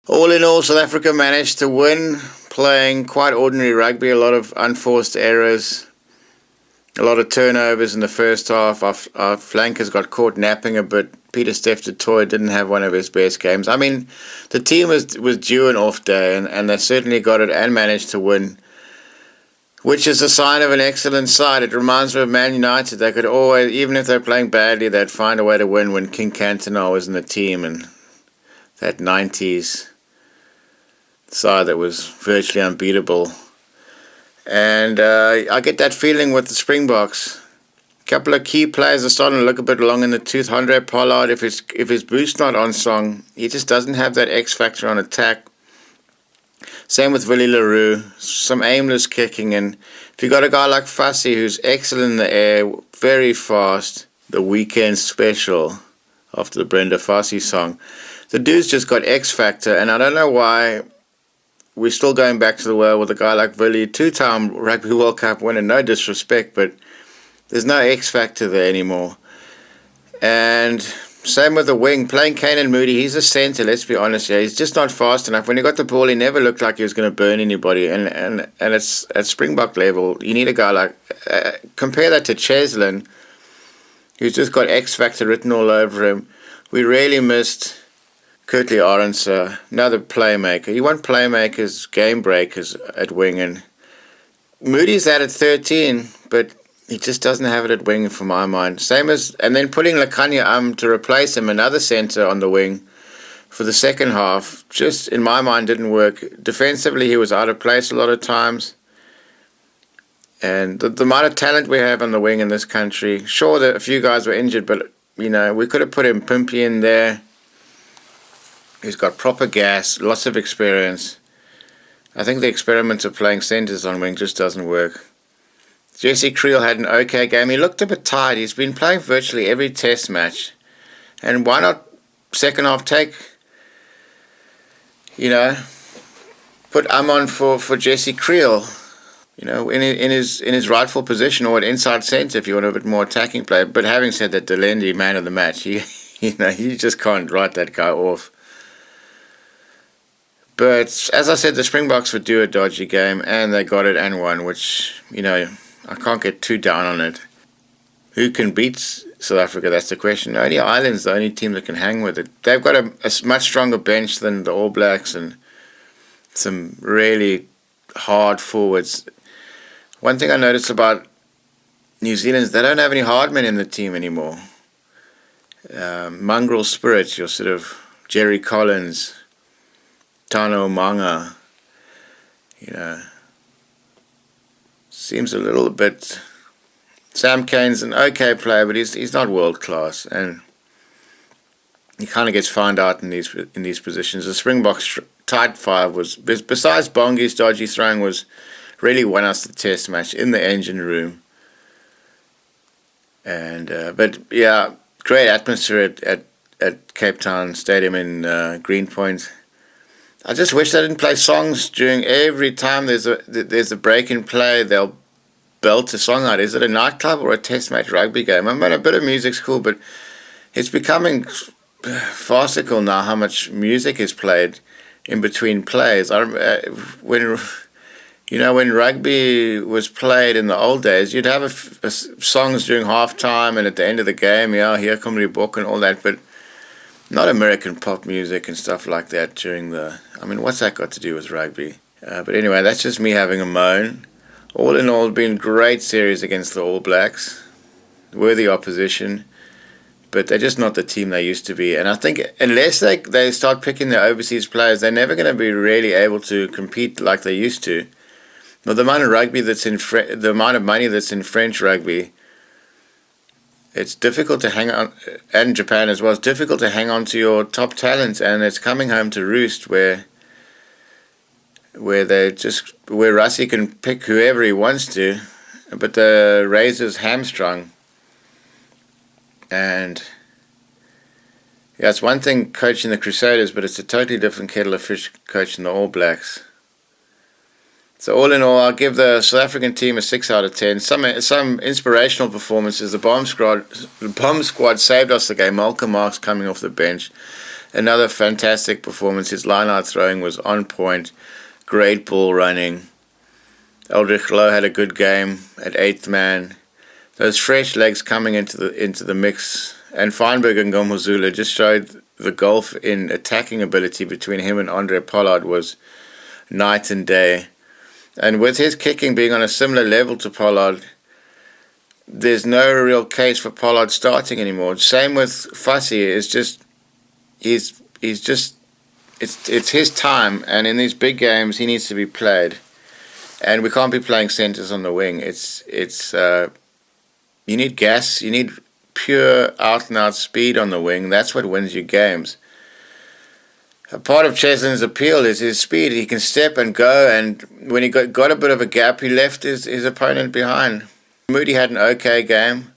All in all, South Africa managed to win, playing quite ordinary rugby, a lot of unforced errors, a lot of turnovers in the first half. Our flankers got caught napping a bit. Peter Steph du Toit didn't have one of his best games. I mean, the team was due an off day, and they certainly got it and managed to win, which is a sign of an excellent side. It reminds me of Man United. They could always, even if they're playing badly, they'd find a way to win when King Cantona was in the team, and that 90s side that was virtually unbeatable. And I get that feeling with the Springboks. A couple of key players are starting to look a bit long in the tooth. Andre Pollard, if his boot's not on song, he just doesn't have that X factor on attack. Same with Willie Leroux, some aimless kicking. And if you got a guy like Fassi who's excellent in the air, very fast, the weekend special after the Brenda Fassi song, the dude's just got X factor. And I don't know why we're still going back to the well with a guy like Willie, two-time Rugby World Cup winner, no disrespect, but there's no X factor there anymore. And same with the wing, playing Kane Moody, he's a centre, let's be honest here. He's just not fast enough. When he got the ball, he never looked like he was going to burn anybody. And it's at Springbok level, you need a guy like, compare that to Cheslin, who's just got X factor written all over him. We really missed Kurtley Arendse, another playmaker. You want playmakers, game breakers at wing, and Moody's at 13, but he just doesn't have it at wing for my mind. Same as, and then putting Lakanya to replace him, another centre on the wing for the second half, just in my mind didn't work. Defensively, he was out of place a lot of times. And the amount of talent we have on the wing in this country, sure that a few guys were injured, but you know, we could have put Pimpy in there. He's got proper gas, lots of experience. I think the experiment of playing centres on wing just doesn't work. Jesse Creel had an okay game. He looked a bit tired. He's been playing virtually every test match. And why not second half take, you know, put Amon for Jesse Creel, you know, in his rightful position, or at inside centre if you want a bit more attacking play. But having said that, Delendi, man of the match, you just can't write that guy off. But as I said, the Springboks would do a dodgy game, and they got it and won, which, you know, I can't get too down on it. Who can beat South Africa? That's the question. Only Ireland's the only team that can hang with it. They've got a much stronger bench than the All Blacks, and some really hard forwards. One thing I noticed about New Zealand is they don't have any hard men in the team anymore. Mongrel spirits, your sort of Jerry Collins, Tano Manga, you know, seems a little bit. Sam Kane's an okay player, but he's not world class, and he kind of gets found out in these positions. The Springboks tight five was, besides Bongi's dodgy throwing, was really won us the test match in the engine room. And but yeah, great atmosphere at Cape Town Stadium in Greenpoint. I just wish they didn't play songs during every time there's a break in play. They'll belt a song out. Is it a nightclub or a test match rugby game? I mean, a bit of music's cool, but it's becoming farcical now how much music is played in between plays. When rugby was played in the old days, you'd have songs during halftime and at the end of the game. Yeah, here come the book and all that, but not American pop music and stuff like that during the. I mean, what's that got to do with rugby? But anyway, that's just me having a moan. All in all, it's been a great series against the All Blacks. Worthy opposition, but they're just not the team they used to be. And I think unless they start picking their overseas players, they're never going to be really able to compete like they used to. But the amount of rugby the amount of money that's in French rugby, it's difficult to hang on, and Japan as well, it's difficult to hang on to your top talents, and it's coming home to roost where Rassie can pick whoever he wants to, but the Razor's hamstrung. And yeah, it's one thing coaching the Crusaders, but it's a totally different kettle of fish coaching the All Blacks. So all in all, I'll give the South African team a 6 out of 10. Some inspirational performances. The bomb squad saved us the game. Malcolm Marx coming off the bench. another fantastic performance. His line-out throwing was on point. Great ball running. Eldrich Lowe had a good game at 8th man. Those fresh legs coming into the mix, and Feinberg and Gomozula just showed the gulf in attacking ability between him and Andre Pollard was night and day. And with his kicking being on a similar level to Pollard, there's no real case for Pollard starting anymore. Same with Fussy. It's just it's his time, and in these big games he needs to be played. And we can't be playing centres on the wing. You need gas, you need pure out-and-out speed on the wing. That's what wins you games. A part of Cheslin's appeal is his speed. He can step and go, and when he got a bit of a gap, he left his opponent behind. Moody had an okay game.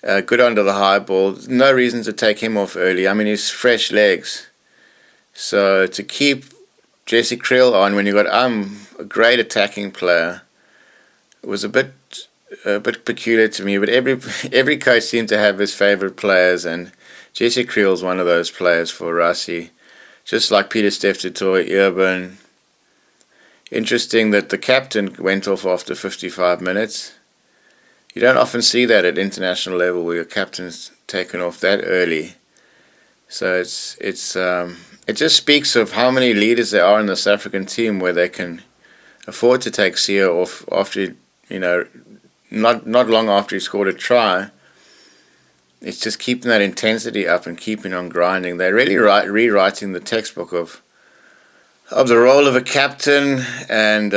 Good under the high ball. No reason to take him off early. I mean, he's fresh legs. So to keep Jesse Creel on when you got a great attacking player, it was a bit peculiar to me. But every coach seemed to have his favourite players, and Jesse Creel's one of those players for Rassie. Just like Peter Steph Toy, Urban. Interesting that the captain went off after 55 minutes. You don't often see that at international level where your captain's taken off that early. So it just speaks of how many leaders there are in the South African team where they can afford to take Sia off after, not long after he scored a try. It's just keeping that intensity up and keeping on grinding. They're really rewriting the textbook of the role of a captain, and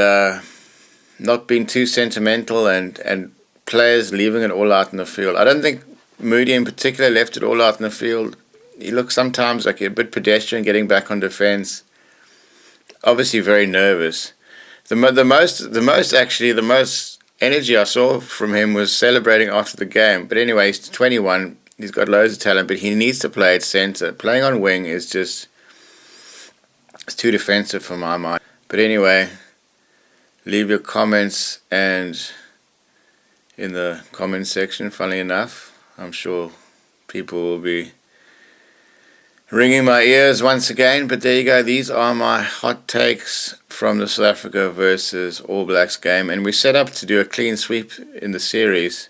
not being too sentimental, and players leaving it all out in the field. I don't think Moody in particular left it all out in the field. He looks sometimes like a bit pedestrian getting back on defence. Obviously very nervous. The most energy I saw from him was celebrating after the game. But anyway, he's 21. He's got loads of talent, but he needs to play at centre. Playing on wing is just... it's too defensive for my mind. But anyway, leave your comments and in the comment section. Funnily enough, I'm sure people will be ringing my ears once again. But there you go. These are my hot takes from the South Africa versus All Blacks game. And we set up to do a clean sweep in the series.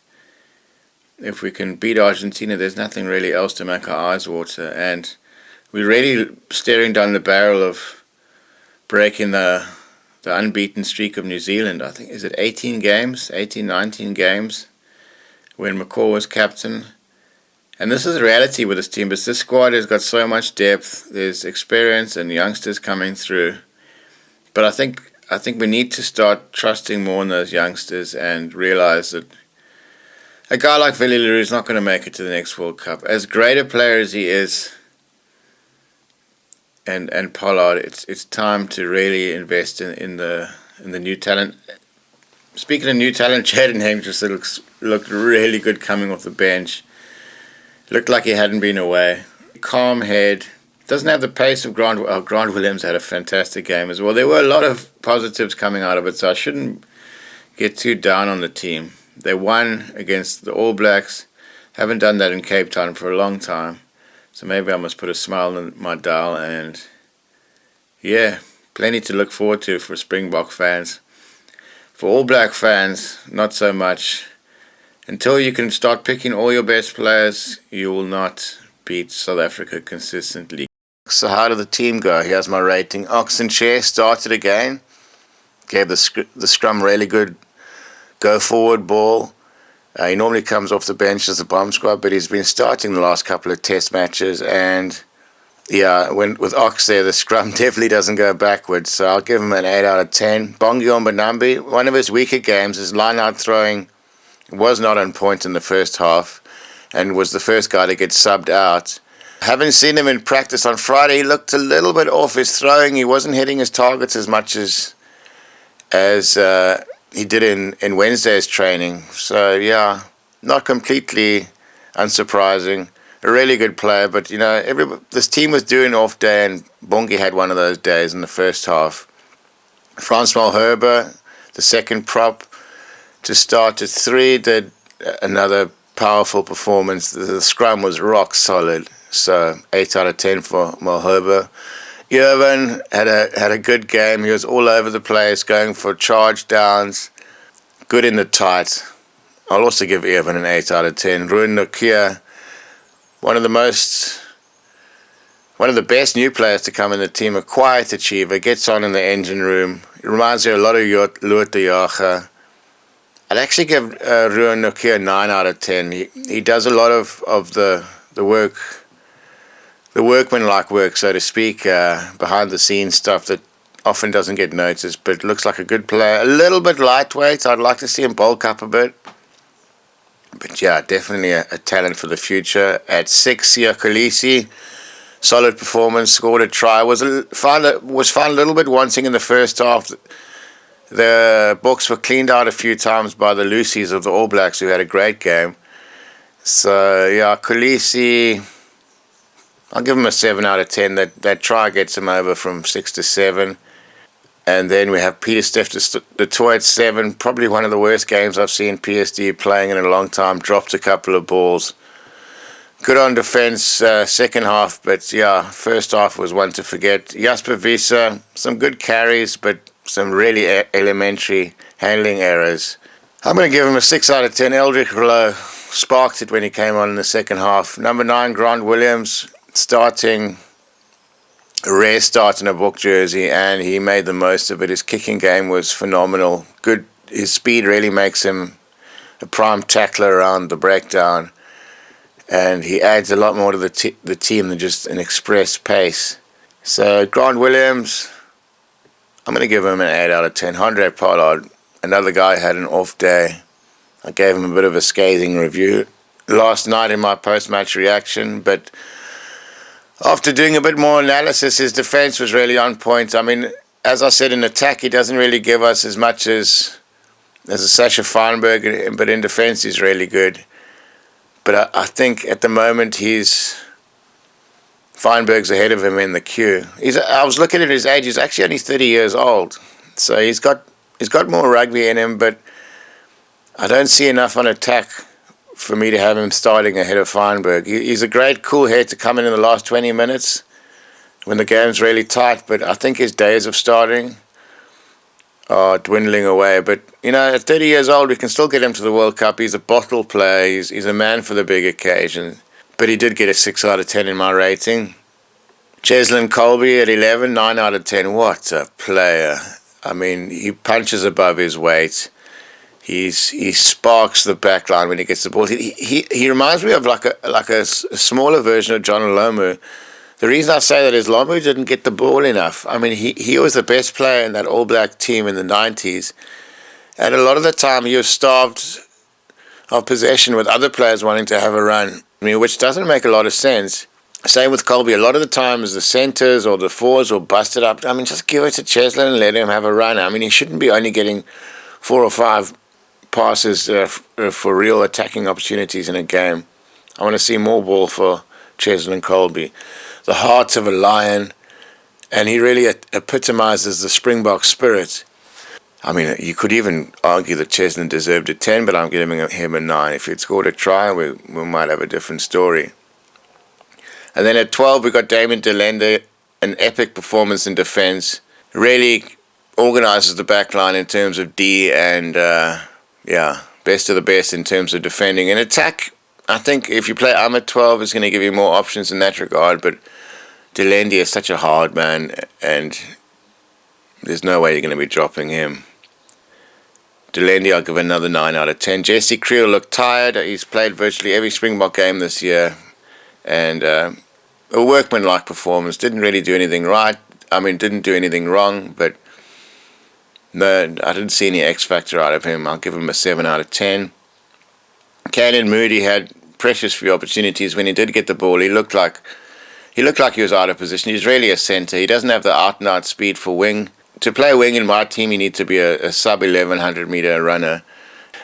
If we can beat Argentina, there's nothing really else to make our eyes water. And we're really staring down the barrel of breaking the unbeaten streak of New Zealand. I think, is it 18 games, 18, 19 games when McCaw was captain. And this is the reality with this team, but this squad has got so much depth. There's experience and youngsters coming through. But I think we need to start trusting more in those youngsters and realize that a guy like Willie Leroux is not going to make it to the next World Cup. As great a player as he is, and Pollard, it's time to really invest in the new talent. Speaking of new talent, Jaden Henderson looked really good coming off the bench. Looked like he hadn't been away. Calm head. Doesn't have the pace of Grant Williams. Had a fantastic game as well. There were a lot of positives coming out of it, so I shouldn't get too down on the team. They won against the All Blacks. Haven't done that in Cape Town for a long time. So maybe I must put a smile on my dial, and yeah, plenty to look forward to for Springbok fans. For All Black fans, not so much. Until you can start picking all your best players, you will not beat South Africa consistently. So how did the team go? Here's my rating. Oxenchair started again. Gave the scrum really good go forward ball. He normally comes off the bench as a bomb squad, but he's been starting the last couple of test matches, and yeah, with Ox there, the scrum definitely doesn't go backwards, so I'll give him an 8 out of 10. Bongi Mbonambi, one of his weaker games, his line-out throwing was not on point in the first half, and was the first guy to get subbed out. Having seen him in practice on Friday, he looked a little bit off his throwing. He wasn't hitting his targets as much as he did in Wednesday's training. So yeah, not completely unsurprising. A really good player, but this team was due an off day, and Bongi had one of those days in the first half. Francois Herber, the second prop to start at 3, did another powerful performance. The scrum was rock solid. So 8 out of 10 for Malherbe. Irvin had a good game. He was all over the place, going for charge downs, good in the tight. I'll also give Irvin an 8 out of 10. Ruan Nokia, one of the best new players to come in the team, a quiet achiever, gets on in the engine room. It reminds me a lot of Loet de Jager. I'd actually give Ruan Nokia a 9 out of 10. He does a lot of the work, the workman-like work, so to speak, behind the scenes stuff that often doesn't get noticed, but looks like a good player. A little bit lightweight. I'd like to see him bulk up a bit. But yeah, definitely a talent for the future. At 6, Sia Kolisi, solid performance, scored a try. Was found a little bit wanting in the first half. The Boks were cleaned out a few times by the Lucies of the All Blacks, who had a great game. So yeah, Kolisi, I'll give him a 7 out of 10. That try gets him over from 6 to 7. And then we have Pieter-Steph du Toit at 7. Probably one of the worst games I've seen PSD playing in a long time. Dropped a couple of balls. Good on defense second half, but yeah, first half was one to forget. Jasper Wiese, some good carries, but some really elementary handling errors. I'm going to give him a 6 out of 10. Eldrick Rouleau sparked it when he came on in the second half. Number 9, Grant Williams, starting a rare start in a Book jersey, and he made the most of it. His kicking game was phenomenal. Good. His speed really makes him a prime tackler around the breakdown, and he adds a lot more to the team than just an express pace. So Grant Williams, I'm going to give him an 8 out of 10. Andre Pollard, another guy, had an off day. I gave him a bit of a scathing review last night in my post-match reaction, but after doing a bit more analysis, his defense was really on point. I mean, as I said, in attack, he doesn't really give us as much as a Sasha Feinberg, but in defense, he's really good. But I think at the moment, Feinberg's ahead of him in the queue. I was looking at his age. He's actually only 30 years old, so he's got more rugby in him. But I don't see enough on attack for me to have him starting ahead of Feinberg. He's a great cool head to come in the last 20 minutes when the game's really tight, but I think his days of starting are dwindling away. But, you know, at 30 years old, we can still get him to the World Cup. He's a bottle player. He's a man for the big occasion. But he did get a 6 out of 10 in my rating. Cheslin Colby at 11, 9 out of 10. What a player. I mean, he punches above his weight. He sparks the back line when he gets the ball. He reminds me of like a smaller version of John Lomu. The reason I say that is Lomu didn't get the ball enough. I mean, he was the best player in that All Black team in the 90s. And a lot of the time he was starved of possession with other players wanting to have a run. I mean, which doesn't make a lot of sense. Same with Colby. A lot of the times the centres or the fours will bust it up. I mean, just give it to Cheslin and let him have a run. I mean, he shouldn't be only getting 4 or 5 passes for real attacking opportunities in a game. I want to see more ball for Cheslin Colby. The heart of a lion, and he really epitomizes the Springbok spirit. I mean, you could even argue that Cheslin deserved a 10, but I'm giving him a 9. If he'd scored a try, we might have a different story. And then at 12, we got Damon Delende, an epic performance in defense. Really organizes the back line in terms of D and best of the best in terms of defending. In attack, I think if you play Ahmed 12, it's going to give you more options in that regard, but Delende is such a hard man, and there's no way you're going to be dropping him. Delende, I'll give another 9 out of 10. Jesse Creel looked tired. He's played virtually every Springbok game this year, and a workman-like performance. Didn't really do anything right. I mean, didn't do anything wrong, but no, I didn't see any X factor out of him. I'll give him a 7 out of 10. Caelan Moody had precious few opportunities. When he did get the ball, he looked like he was out of position. He's really a centre. He doesn't have the out-and-out speed for wing. To play wing in my team, you need to be a sub-1100 metre runner.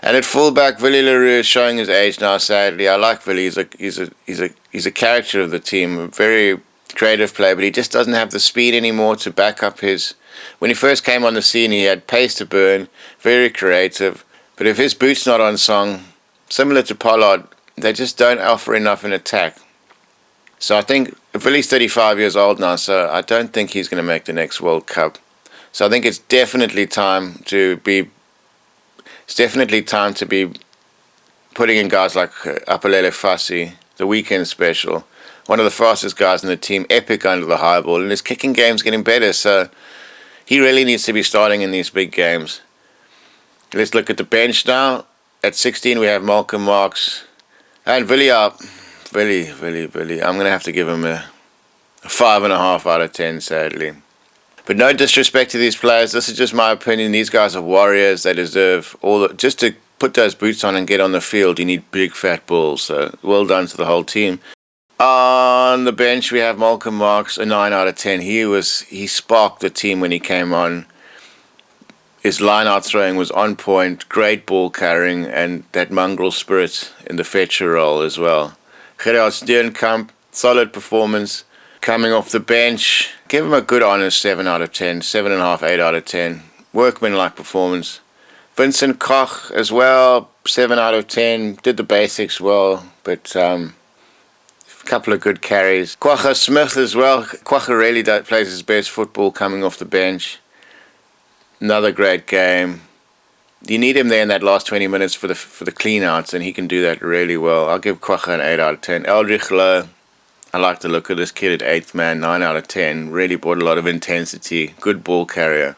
And at fullback, Willie Leroux is showing his age now, sadly. I like Willie. He's a character of the team, a very creative player, but he just doesn't have the speed anymore to back up his... When he first came on the scene, he had pace to burn, very creative. But if his boot's not on song, similar to Pollard, they just don't offer enough in attack. So I think Billy's 35 years old now, so I don't think he's going to make the next World Cup. So I think it's definitely time to be putting in guys like Apalele Fassi, the weekend special, one of the fastest guys in the team, epic under the high ball, and his kicking game's getting better, so he really needs to be starting in these big games. Let's look at the bench now. At 16 we have Malcolm Marx and Billy. I'm going to have to give him a 5.5 out of 10, sadly. But no disrespect to these players, this is just my opinion. These guys are warriors. They deserve just to put those boots on and get on the field, you need big fat balls. So well done to the whole team. On the bench we have Malcolm Marx, a 9 out of 10. He sparked the team when he came on. His line-out throwing was on point, great ball carrying, and that mongrel spirit in the fetcher role as well. Gerard Steenkamp, solid performance. Coming off the bench, give him a good honest 7 out of 10, 7.5, 8 out of 10. Workmanlike performance. Vincent Koch as well, 7 out of 10. Did the basics well, but a couple of good carries. Quagga Smith as well. Quagga really plays his best football coming off the bench. Another great game. You need him there in that last 20 minutes for the clean-outs, and he can do that really well. I'll give Quagga an 8 out of 10. Eldrich Lowe, I like the look of this kid at 8th man, 9 out of 10. Really brought a lot of intensity. Good ball carrier.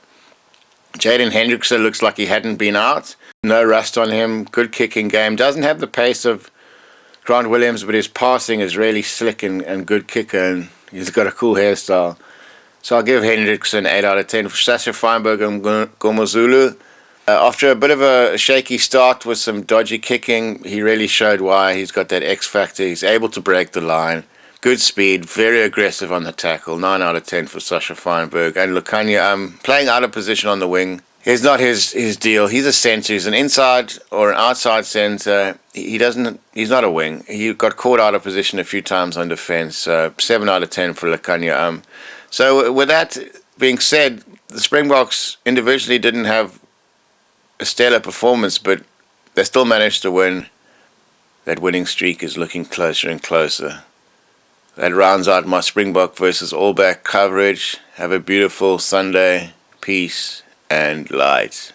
Jaden Hendrickson looks like he hadn't been out. No rust on him. Good kicking game. Doesn't have the pace of Grant Williams, but his passing is really slick and good kicker, and he's got a cool hairstyle. So I'll give Hendrickson 8 out of 10. For Sasha Feinberg and Gomozulu, after a bit of a shaky start with some dodgy kicking, he really showed why. He's got that X factor. He's able to break the line. Good speed, very aggressive on the tackle. 9 out of 10 for Sasha Feinberg. And Lukanya, playing out of position on the wing is not his deal. He's a centre. He's an inside or an outside centre. He's not a wing. He got caught out of position a few times on defence. 7 out of 10 for Lukanya. So with that being said, the Springboks individually didn't have a stellar performance, but they still managed to win. That winning streak is looking closer and closer. That rounds out my Springbok versus All Black coverage. Have a beautiful Sunday. Peace and light.